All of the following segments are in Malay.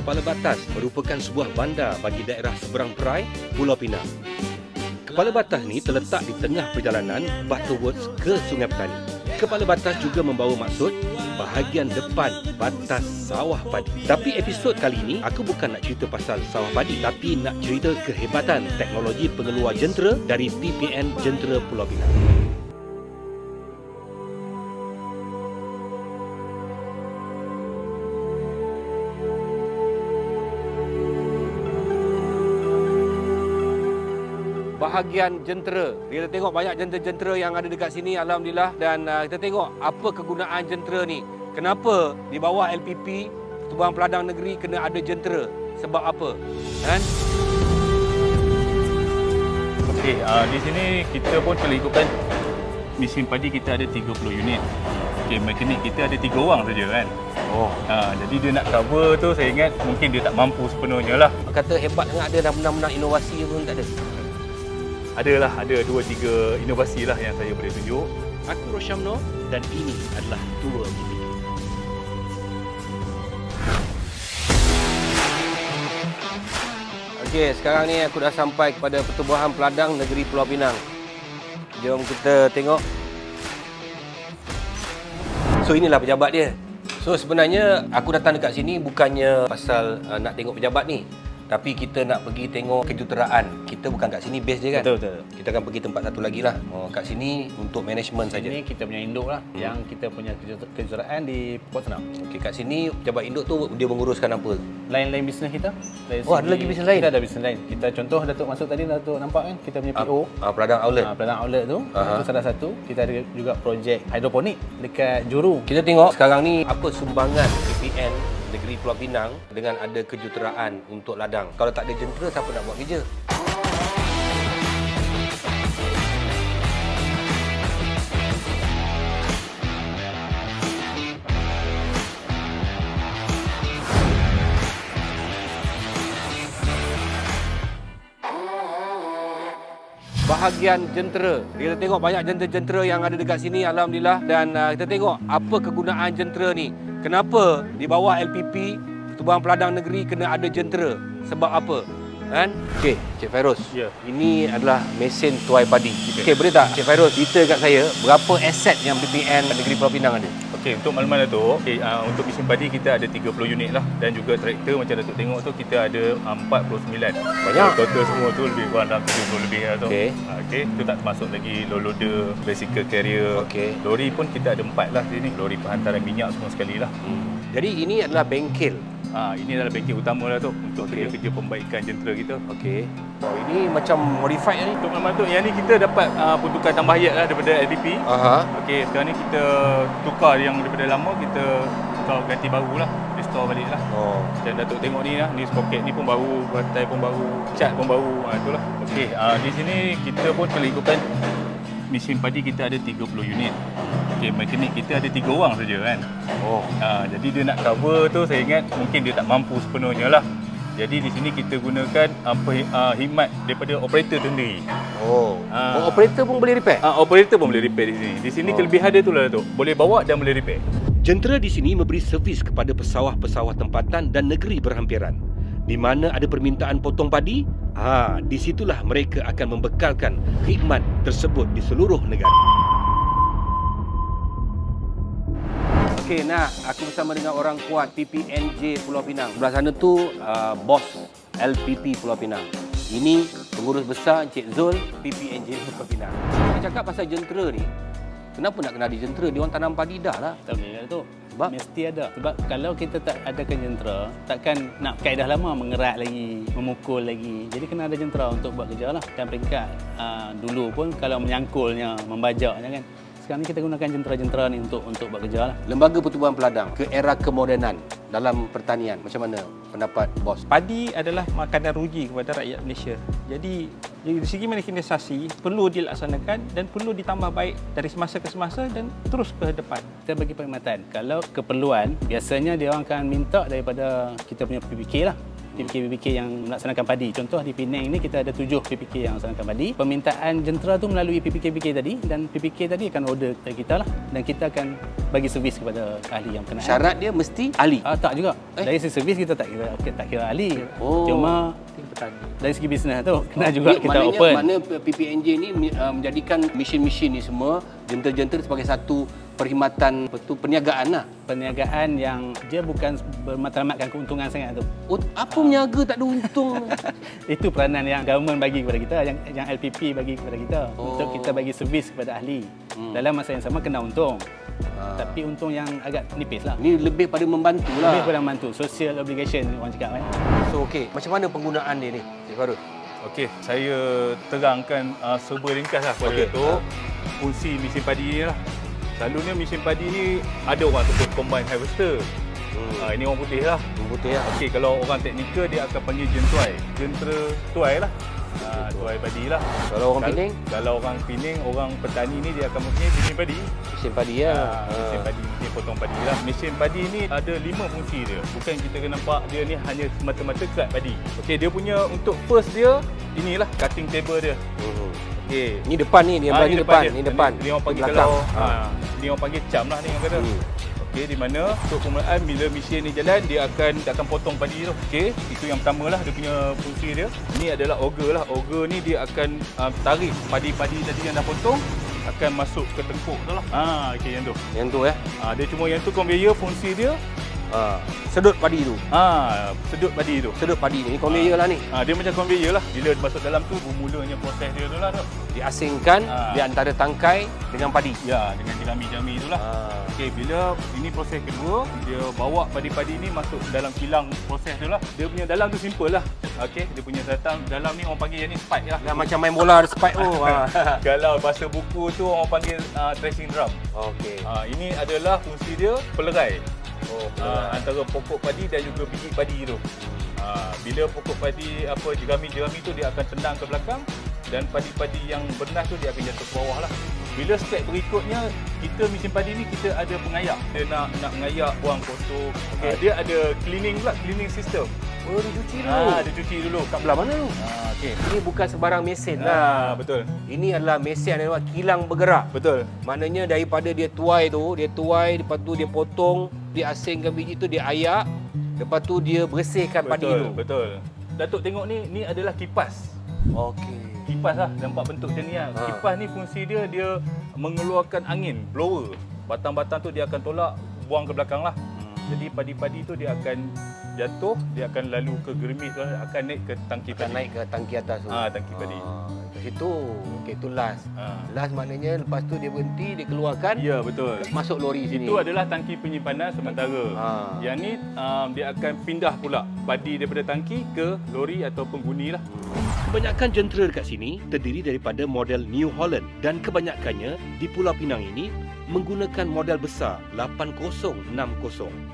Kepala Batas merupakan sebuah bandar bagi daerah seberang perai Pulau Pinang. Kepala Batas ni terletak di tengah perjalanan Butterworth ke Sungai Petani. Kepala Batas juga membawa maksud bahagian depan batas sawah padi. Tapi episod kali ini aku bukan nak cerita pasal sawah padi, tapi nak cerita kehebatan teknologi pengeluar jentera dari PPN Jentera Pulau Pinang. Bahagian jentera. Kita tengok banyak jentera-jentera yang ada dekat sini, alhamdulillah, dan kita tengok apa kegunaan jentera ni. Kenapa di bawah LPP Pertubuhan Peladang Negeri kena ada jentera? Sebab apa? Kan? Okey, di sini kita pun telah ikutkan mesin padi kita ada 30 unit. Okey, mekanik kita ada 3 orang saja kan. Jadi dia nak cover tu, saya ingat mungkin dia tak mampu sepenuhnya lah. Kata hebat sangat, ada dah menang-menang inovasi pun tak ada. Ada 2-3 inovasi lah yang saya boleh tunjuk. Aku Rosyamno dan ini adalah Tour PPK. Okey, sekarang ni aku dah sampai kepada Pertubuhan Peladang Negeri Pulau Pinang. Jom kita tengok. So inilah pejabat dia. So sebenarnya aku datang dekat sini bukannya pasal nak tengok pejabat ni. Tapi kita nak pergi tengok kejuteraan. Kita bukan kat sini base je kan? Betul. Kita akan pergi tempat satu lagi lah. Kat sini untuk management saja. Ini kita punya induk lah. Yang kita punya kejuteraan di Port Senang. Okey, kat sini pejabat induk tu dia menguruskan apa? Lain-lain bisnes kita. Ada lagi bisnes lain? Kita ada bisnes lain. Kita contoh Datuk masuk tadi, Datuk nampak kan? Kita punya PO. Peladang Outlet. Peladang Outlet tu. Itu salah satu. Kita ada juga projek hidroponik dekat Juru. Kita tengok sekarang ni apa sumbangan PPN Negeri Pulau Pinang dengan ada kejuteraan untuk ladang. Kalau tak ada jentera, siapa nak buat kerja? Bahagian jentera. Kita tengok banyak jentera-jentera yang ada dekat sini, alhamdulillah, dan kita tengok apa kegunaan jentera ni. Kenapa di bawah LPP Pertubuhan Peladang Negeri kena ada jentera? Sebab apa? Kan? Okey, Cik Fairuz. Ya. Ini adalah mesin tuai padi. Okey, boleh tak Cik Fairuz cerita kat saya berapa aset yang PPN Negeri Pulau Pinang ada? Okey, untuk makluman Datuk, untuk mesin padi kita ada 30 unit lah, dan juga traktor macam Datuk tengok tu kita ada 49. Banyak. Total semua tu lebih kurang dalam 70 lebih lah tu. Okey. Okey, tu tak termasuk lagi low loader, bicycle carrier. Okey. Lori pun kita ada 4 lah sini. Lori pengantaran minyak semua sekali lah. Jadi ini adalah bengkel. Ini adalah bengkel utama lah tu untuk kerja-kerja pembaikan jentera kita. Okey. Oh, ini macam modified ni. Untuk makluman tu, yang ni kita dapat pertukaran tambahiat lah daripada LPP. Okey, sekarang ni kita tukar yang daripada lama, kita tukar ganti baru lah, restore balik lah. Dan Datuk tengok ni lah, ni sprocket ni pun baru, bantai pun baru, cat pun baru, itulah. Okey, di sini kita pun telah ikutkan mesin padi kita ada 30 unit. Okey, mekanik kita ada 3 orang saja kan. Jadi dia nak cover tu, saya ingat mungkin dia tak mampu sepenuhnya lah. Jadi di sini kita gunakan khidmat daripada operator tu sendiri. Operator pun boleh repair? Operator pun boleh repair di sini. Di sini kelebihan dia tu lah tu, boleh bawa dan boleh repair. Jentera di sini memberi servis kepada pesawah-pesawah tempatan dan negeri berhampiran. Di mana ada permintaan potong padi, di situlah mereka akan membekalkan khidmat tersebut di seluruh negara. Okey, aku bersama dengan orang kuat PPNJ Pulau Pinang. Sebelah sana tu bos LPP Pulau Pinang. Ini pengurus besar Encik Zul PPNJ Pulau Pinang. Kita cakap pasal jentera ni. Kenapa nak kena ada jentera? Dia orang tanam padi dah lah. Tak boleh tu. Sebab mesti ada. Sebab kalau kita tak adakan jentera, takkan nak kaedah lama mengerat lagi, memukul lagi. Jadi kena ada jentera untuk buat kerja lah. Dan peringkat dulu pun kalau menyangkulnya, membajaknya kan. Sekarang ni kita gunakan jentera-jentera ni untuk buat kerja lah. Lembaga Pertubuhan Peladang ke era kemodenan dalam pertanian. Macam mana pendapat bos? Padi adalah makanan ruji kepada rakyat Malaysia. Jadi dari segi mekanisasi perlu dilaksanakan dan perlu ditambah baik dari semasa ke semasa dan terus ke depan. Kita bagi perkhidmatan. Kalau keperluan, biasanya dia orang akan minta daripada kita punya PPK lah. PPK yang melaksanakan padi. Contoh di Penang ni kita ada 7 PPK yang melaksanakan padi. Permintaan jentera tu melalui PPK tadi dan PPK tadi akan order kepada kita lah dan kita akan bagi servis kepada ahli yang berkenaan. Syarat dia mesti ahli? Tak juga. Dari segi servis kita tak kira ahli. Cuma dari segi bisnes tu kena juga kita open. Mana PPNJ ni menjadikan mesin-mesin ni semua, jentera-jentera sebagai satu perkhidmatan perniagaan lah. Perniagaan yang dia bukan bermatlamatkan keuntungan sangat tu. Apa meniaga tak ada untung? Itu peranan yang government bagi kepada kita, yang LPP bagi kepada kita untuk kita bagi servis kepada ahli. Dalam masa yang sama kena untung. Tapi untung yang agak nipis lah. Ni lebih pada membantu lah. Lebih pada membantu. Social obligation orang cakap kan. So okey, macam mana penggunaan dia ni, Cik Farul? Okey, saya terangkan serba ringkas lah pada Datuk. Fungsi mesin padi ni lah. Selalunya mesin padi ni ada orang sebut combine harvester. Ini orang putih lah. Orang putih lah. Okey, kalau orang teknikal dia akan panggil jentuai. Jentera tuai lah. Tuai padi lah. Kalau orang Penang? Kalau orang Penang, orang petani ni dia akan mempunyai mesin padi. Mesin padi ya. Mesin padi, mesin potong padi lah. Mesin padi ni ada 5 fungsi dia. Bukan kita kena nampak dia ni hanya semata-mata cut padi. Okey, dia punya untuk first dia, inilah cutting table dia. Okey. Ni depan ni, dia belakang depan. Ni depan. Ni orang panggil kalau ni orang panggil cam lah ni orang kata. Okey, di mana untuk penggunaan bila mesin ni jalan dia akan potong padi tu. Okey, itu yang pertamalah dia punya fungsi dia. Ini adalah auger lah. Auger ni dia akan tarik padi-padi tadi yang dah potong akan masuk ke tengkuk tu lah. Okey, yang tu. Yang tu dia cuma yang tu conveyor fungsi dia sedut padi tu. Sedut padi tu. Sedut padi ni conveyor lah ni. Dia macam conveyor lah. Bila masuk dalam tu bermulanya proses dia tu lah tu. Diasingkan di antara tangkai dengan padi. Ya, dengan jerami-jerami tu lah. Okey, bila ini proses kedua, dia bawa padi-padi ni masuk dalam kilang proses tu lah. Dia punya dalam tu simple lah. Okey, dia punya dalam ni orang panggil yang ni spike lah. Macam main bola ada spike tu. Kalau bahasa buku tu orang panggil threshing drum. Okey. Ini adalah fungsi dia pelerai. Antara pokok padi dan juga biji padi tu. Bila pokok padi jerami-jerami tu dia akan tendang ke belakang dan padi-padi yang bernas tu dia akan jatuh ke bawah lah. Bila step berikutnya kita mesin padi ni kita ada pengayak. Dia nak mengayak buang kotor. Dia ada cleaning system. Dia cuci dulu. Dia cuci dulu. Kat belah mana tu? Okey. Ini bukan sebarang mesin lah. Betul. Ini adalah mesin yang buat kilang bergerak. Betul. Maknanya daripada dia tuai, lepas tu dia potong, dia asingkan biji tu, dia ayak, lepas tu dia bersihkan padi tu. Betul. Datuk tengok ni adalah kipas. Okey. Kipas lah, nampak bentuk macam ni lah. Kipas ni fungsi dia mengeluarkan angin, blower. Batang-batang tu dia akan tolak, buang ke belakang lah. Jadi padi-padi tu dia akan jatuh, dia akan lalu ke germit tu, akan naik ke tangki padi. Naik ke tangki atas tu. Tangki padi. Ke situ. Okey, tu last. Last maknanya lepas tu dia berhenti, dia keluarkan. Ya, betul. Masuk lori sini. Itu adalah tangki penyimpanan sementara. Yang ni dia akan pindah pula padi daripada tangki ke lori atau penghuni lah. Kebanyakan jentera dekat sini terdiri daripada model New Holland dan kebanyakannya di Pulau Pinang ini menggunakan model besar 8060.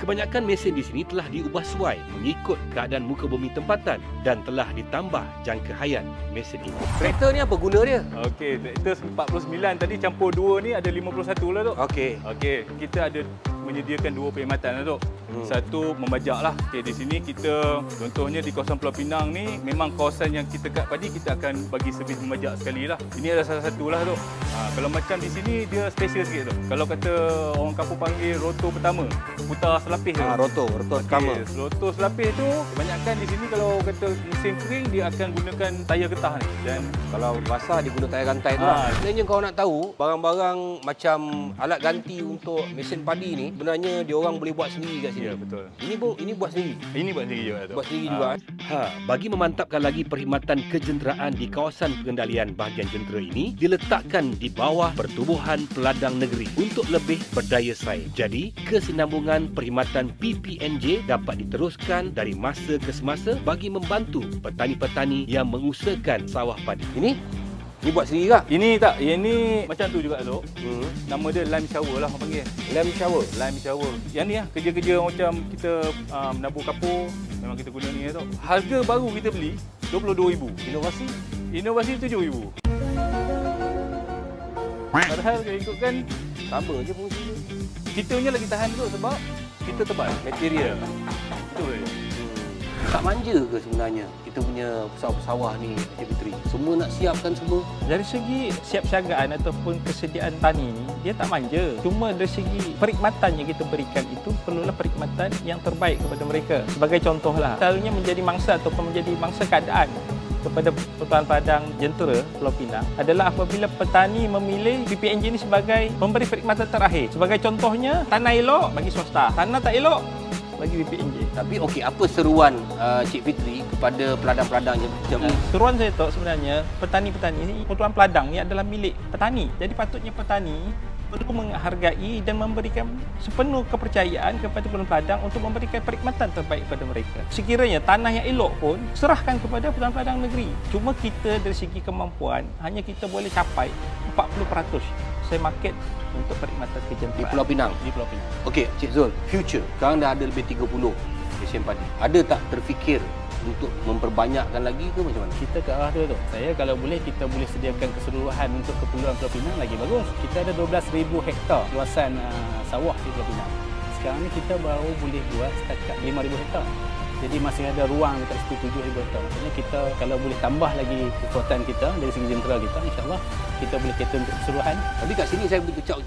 Kebanyakan mesin di sini telah diubah suai mengikut keadaan muka bumi tempatan dan telah ditambah jangka hayat mesin ini. Traktor ni apa guna dia? Okey, traktor 49 tadi campur 2 ni ada 51 lah, Tok. Okey, kita ada menyediakan 2 perkhidmatan lah, Tok. Satu membajak lah. Okey, di sini kita contohnya di kawasan Pulau Pinang ni memang kawasan yang kita kat padi kita akan bagi servis membajak sekali lah. Ini adalah salah satu lah, Tok. Kalau macam di sini dia special sikit, Tok. Kalau kata orang kampung panggil roto pertama, putar selapis tu. Roto pertama. Roto selapis tu kebanyakan di sini kalau kata musim kering dia akan gunakan tayar getah ni. Dan kalau basah dia guna tayar gantai tu lah. Sebenarnya kau nak tahu barang-barang macam alat ganti untuk mesin padi ni sebenarnya dia orang boleh buat sendiri kat sini. Ya, betul. Ini buat sendiri. Ini buat sendiri juga, Tok. Buat sendiri juga. Bagi memantapkan lagi perkhidmatan kejenteraan di kawasan pengendalian bahagian jentera ini diletakkan di bawah Pertubuhan Peladang Negeri untuk lebih berdaya saing. Jadi, kesinambungan perkhidmatan PPNJ dapat diteruskan dari masa ke semasa bagi membantu petani-petani yang mengusahakan sawah padi. Ini buat sendiri tak? Ini tak. Yang ni macam tu juga, Tok. Nama dia lime shower lah orang panggil. Lime shower? Lime shower. Yang ni lah, kerja-kerja macam kita menabur kapur, memang kita guna ni, Tok. Harga baru kita beli, RM22,000. Inovasi? Inovasi RM7,000. Padahal kalau ikutkan, sama je fungsi dia. Kita punya lagi tahan tu sebab kita tebal. Material. Itu je. Tak manja ke sebenarnya kita punya pesawat-pesawat ni, Encik Fitri? Semua nak siapkan semua. Dari segi siapsiagaan ataupun kesediaan tani ni, dia tak manja. Cuma dari segi perkhidmatan yang kita berikan itu perlulah perkhidmatan yang terbaik kepada mereka. Sebagai contohlah, selalunya menjadi mangsa ataupun menjadi mangsa keadaan kepada Pertuan Padang Jentera Pulau Pinang adalah apabila petani memilih PPNJ ini sebagai pemberi perkhidmatan terakhir. Sebagai contohnya, tanah elok bagi swasta, tanah tak elok bagi PPNJ. Tapi okey, apa seruan Cik Fitri kepada peladang-peladang yang macam ni? Seruan saya tu sebenarnya, petani-petani ni, Pertuan Padang ni adalah milik petani. Jadi patutnya petani perlu menghargai dan memberikan sepenuh kepercayaan kepada Pertuan Padang untuk memberikan perkhidmatan terbaik kepada mereka. Sekiranya tanah yang elok pun serahkan kepada Pertuan Padang negeri. Cuma kita dari segi kemampuan hanya kita boleh capai 40% saya market untuk perkhidmatan kejenteraan di Pulau Pinang. Di Pulau Pinang. Okey, Cik Zul, future. Sekarang dah ada lebih 30 stesen padi. Ada tak terfikir untuk memperbanyakkan lagi ke macam mana? Kita ke arah tu. Saya kalau boleh, kita boleh sediakan keseluruhan untuk keperluan Pulau Pinang lagi bagus. Kita ada 12,000 hektar luasan sawah di Pulau Pinang. Sekarang ni kita baru boleh buat setakat 5,000 hektar. Jadi masih ada ruang dekat situ 7,000 hektar. Maksudnya kita kalau boleh tambah lagi kekuatan kita dari segi jentera kita, insya-Allah kita boleh cater untuk keseluruhan. Tapi kat sini saya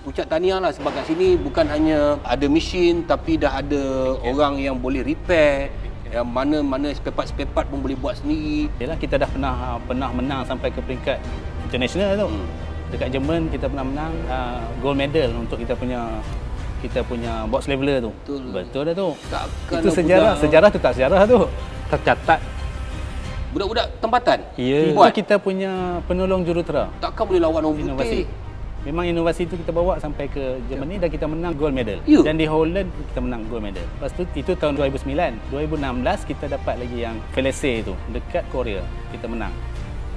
ucap tahniah lah, sebab kat sini bukan hanya ada mesin tapi dah ada orang yang boleh repair, yang mana-mana spare part pun boleh buat sendiri. Yalah, kita dah pernah menang sampai ke peringkat international tu. Dekat Jerman kita pernah menang gold medal untuk kita punya box leveler tu. Betul dah tu. Takkan itu sejarah tu tak sejarah tu. Tercatat. Budak-budak tempatan? Ya. Itu kita punya penolong jurutera. Takkan boleh lawan orang putih. Memang inovasi itu kita bawa sampai ke Germany dan kita menang gold medal. Dan di Holland kita menang gold medal. Lepas tu itu tahun 2009. 2016 kita dapat lagi yang Felice tu dekat Korea. Kita menang.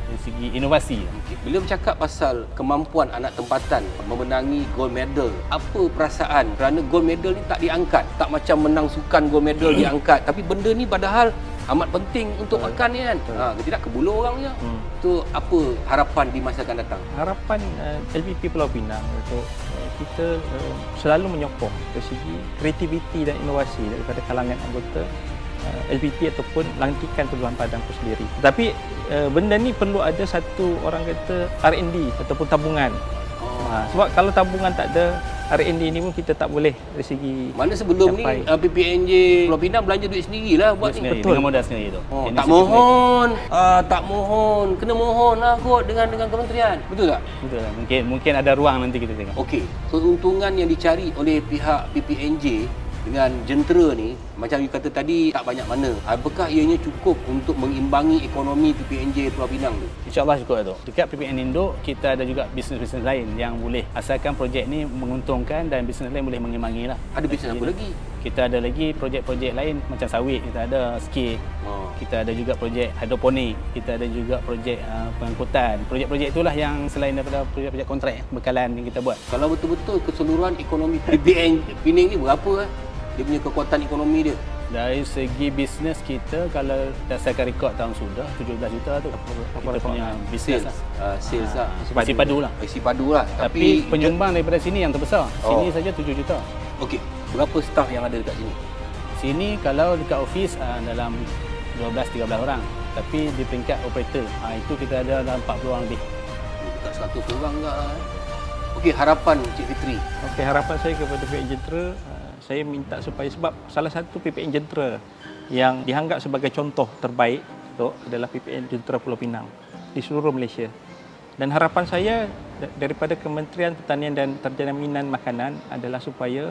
Dari segi inovasi. Bila bercakap pasal kemampuan anak tempatan memenangi gold medal, apa perasaan? Kerana gold medal ni tak diangkat. Tak macam menang sukan gold medal diangkat. Tapi benda ni padahal amat penting untuk makan ni kan. Tidak kebuluh orang je. Itu apa harapan di masa akan datang? Harapan LPP Pulau Pinang untuk kita selalu menyokong dari segi kreativiti dan inovasi daripada kalangan anggota LPP ataupun lantikan Pertuan Padang itu sendiri. Tapi benda ni perlu ada satu orang kata R&D ataupun tabungan. Sebab kalau tabungan tak ada, R&D ni pun kita tak boleh dari segi mana sebelum capai. Ni PPNJ Pulau Pinang belanja duit sendirilah buat ni. Betul. Dengan modal sendiri tu. Tak mohon. Tak mohon. Kena mohon lah kot dengan kementerian. Betul tak? Betul lah. Mungkin ada ruang nanti kita tengok. Okey. Keuntungan yang dicari oleh pihak PPNJ dengan jentera ni, macam you kata tadi, tak banyak mana. Apakah ianya cukup untuk mengimbangi ekonomi PPNJ Pulau Pinang tu? InsyaAllah cukup tu. Dekat PPN Induk, kita ada juga bisnes-bisnes lain yang boleh, asalkan projek ni menguntungkan dan bisnes lain boleh mengimbangi lah. Ada bisnes apa lagi? Kita ada lagi projek-projek lain macam sawit, kita ada skate. Kita ada juga projek hidroponik, kita ada juga projek pengangkutan. Projek-projek itulah yang selain daripada projek-projek kontrak bekalan yang kita buat. Kalau betul-betul keseluruhan ekonomi PPN Pinang ni berapa? Dia punya kekuatan ekonomi dia? Dari segi bisnes kita, kalau dasarkan rekod tahun sudah 17 juta tu kita punya bisnes lah. Sales lah. Isi padu lah. Isi padu lah. Tapi penyumbang daripada sini yang terbesar. Sini saja 7 juta. Okey. Berapa staf yang ada dekat sini? Sini kalau dekat office dalam 12-13 orang. Tapi di peringkat operator, itu kita ada dalam 40 orang lebih. Dekat 100 orang enggak lah. Okey, harapan Cik Fitri. Okey, harapan saya kepada PPN Jentera, saya minta supaya, sebab salah satu PPN Jentera yang dianggap sebagai contoh terbaik tu adalah PPN Jentera Pulau Pinang di seluruh Malaysia. Dan harapan saya daripada Kementerian Pertanian dan Terjaminan Makanan adalah supaya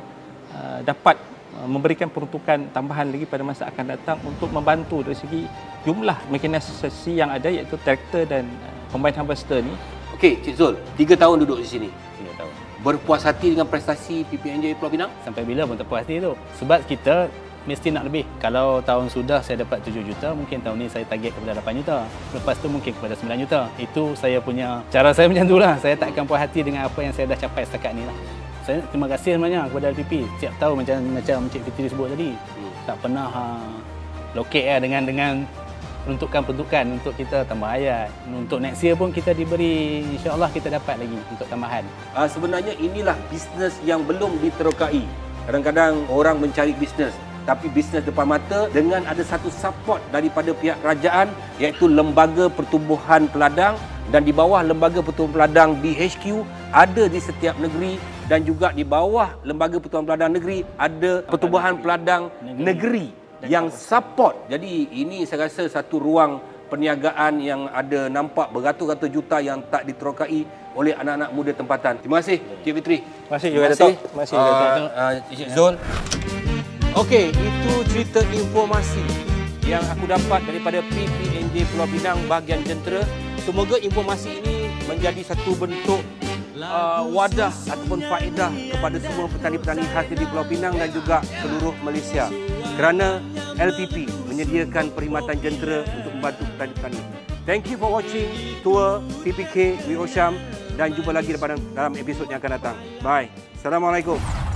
dapat memberikan peruntukan tambahan lagi pada masa akan datang untuk membantu dari segi jumlah mekanisasi yang ada, iaitu traktor dan combine harvester ni. Okey, Cik Zul, 3 tahun duduk di sini. 3 tahun. Berpuas hati dengan prestasi PPNJ Pulau Pinang? Sampai bila pun tak puas hati tu. Sebab kita mesti nak lebih. Kalau tahun sudah saya dapat 7 juta, mungkin tahun ni saya target kepada 8 juta. Lepas tu mungkin kepada 9 juta. Itu saya punya, cara saya macam tu lah. Saya takkan puas hati dengan apa yang saya dah capai setakat ni lah. Saya terima kasih sebenarnya kepada LPP. Setiap tahun macam Cik Fitri sebut tadi, tak pernah lokek dengan peruntukan-peruntukan untuk kita tambah ayat. Untuk next year pun kita diberi, insya-Allah kita dapat lagi untuk tambahan. Sebenarnya inilah bisnes yang belum diterokai. Kadang-kadang orang mencari bisnes tapi bisnes depan mata dengan ada satu support daripada pihak kerajaan iaitu Lembaga Pertumbuhan Peladang, dan di bawah Lembaga Pertumbuhan Peladang BHQ ada di setiap negeri, dan juga di bawah Lembaga Pertumbuhan Peladang Negeri ada Pertumbuhan Peladang Negeri yang support. Jadi ini saya rasa satu ruang perniagaan yang ada nampak beratus-ratus juta yang tak diterokai oleh anak-anak muda tempatan. Terima kasih Cik Fitri. Terima kasih juga Datuk. Terima kasih Datuk. Cik Zul. Okey, itu cerita informasi yang aku dapat daripada PPNJ Pulau Pinang bahagian jentera. Semoga informasi ini menjadi satu bentuk wadah ataupun faedah kepada semua petani-petani khas di Pulau Pinang dan juga seluruh Malaysia. Kerana LPP menyediakan perkhidmatan jentera untuk membantu petani-petani. Thank you for watching tour PPK Wee Osham, dan jumpa lagi dalam episod yang akan datang. Bye. Assalamualaikum.